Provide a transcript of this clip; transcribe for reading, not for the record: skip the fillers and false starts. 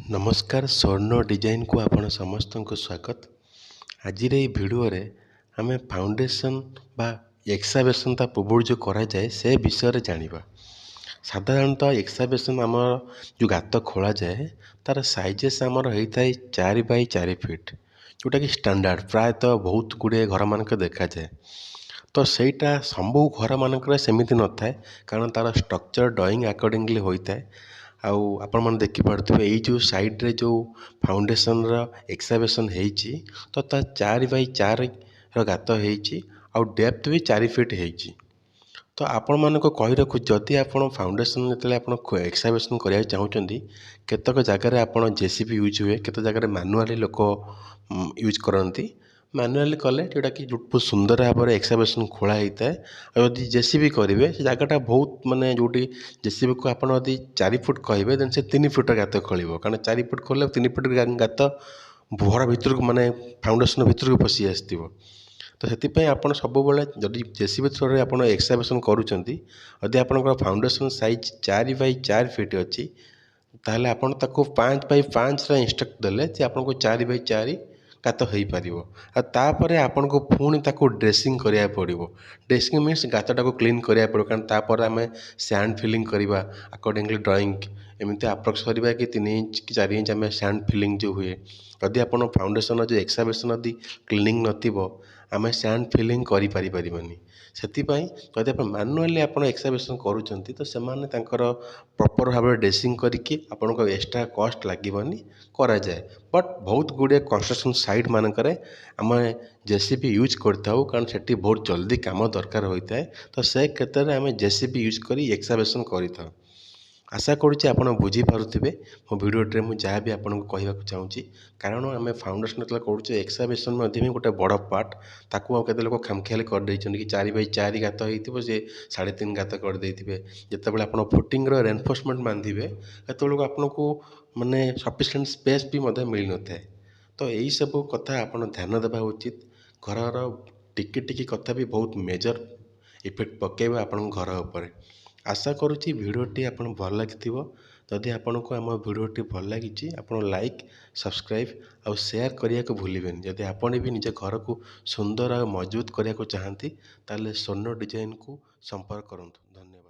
नमस्कार स्वर्ण डिजाइन को आपण समस्त को स्वागत। आज भिडियो आम फाउंडेशन बा एक्सावेशन ता पूर्व जो करा जाए से विषय जानिबा। साधारणतः एक्सावेशन आम जो गात खोला जाए तार साइजेस आमर होता है 4x4 फीट, जोटा कि स्टैंडर्ड प्रायतः बहुत गुड़े घर मानक देखा जाए। तो सहीटा सबू घर मानक सेमती न थाए, कारण तार स्ट्रक्चर ड्रॉइंग अकॉर्डिंगली होता है। आउ आपण मैंने देखिपे जो साइड्रे जो फाउंडेसन एक्सावेशन होती तो 4x4 गात हो डेप्थ भी 4 फीट हो। तो आपण मान कही रखु, जदि आप फाउंडेसन जो एक्सावेशन करने चाहते केतक जगार आप जेसीबी यूज हुए, केत जगह मैनुअली लोक यूज करती। मैनुअली कले जोटा कि बहुत सुंदर भाव में एक्सावेशन खोला होता है। और जब जेसीबी करेंगे से जगटा बहुत मानने जो जेसीबी को आप 4 फुट कहे देन से 3 फुट गात खोल, कारण 4 फुट खोल 3 फुट गात घर भर मानने फाउंडेसन भर को पशि आस। तो से आप सब जब जेसीबी थ्रोरे आप एक्सावेशन करुँच, जदि आप फाउंडेसन साइज 4x4 फीट अच्छी ताहले आपन ताको 5x5 इंस्ट्रक्ट देले जे आपन को 4x4 गात हो पार। तापर आपन को पुणी ताको ड्रेसिंग करिया पड़िबो। ड्रेसिंग मीन्स गातटा को क्लीन करिया पड़ो, कारण तापर आमे सैंड फिलिंग करवा अकॉर्डिंगली ड्राइंग एमती अप्रोक्स करवा कि 3 इंच कि 4 इंच आमे सैंड फिलिंग जो हुए। जदि आपन फाउंडेसन जो एक्सावेशन यदि क्लीनिंग नथिबो आमे सैंड फिलिंग करि पारि परिबनी। सेतिपई जदि आप मैनुअली आप एक्सावेशन करूँच तो सेमाने तांकर प्रॉपर भाव में ड्रेसिंग करके आपन को एक्स्ट्रा कॉस्ट लगनी करा जाए। बट बहुत गुड़े कंस्ट्रक्शन साइट मानक आम जेसीबी यूज करता, कारण से बहुत जल्दी काम दरकार होता है। तो से क्षेत्र में आम जेसीबी यूज कर एक्सावेशन करता। आशा करुँचे आप बुझीपारे मो भिडियोटे मुझे जहाँ भी आपको कहवाक चाहूँगी, कारण आम फाउंडेसन जो करुचे एक्सावेशन भी गोटे बड़ पार्ट। ताकू केते लोक खामखियाली करदे कि 4x4 गात हो सी 3.5 गात करदे। जिते आप फुटिंग रेनफोर्समेंट बांधे तो आपको माने सफिशिएंट स्पेस भी मिल न था। तो यही सब कथा आप ध्यान देवा उचित। घर टिकी टिकी कथा भी बहुत मेजर इफेक्ट पकेबा आपण घर उपर। आशा करुँची भिडियोटी आपन भल लगी। जदि आपन को आम भिडियोटी भल लगी आप लाइक सब्सक्राइब और शेयर करने को भूलें। जदि आपने भी निज घर को सुंदर और मजबूत करने को चाहती ताले स्वर्ण डिजाइन को संपर्क करूँ। धन्यवाद।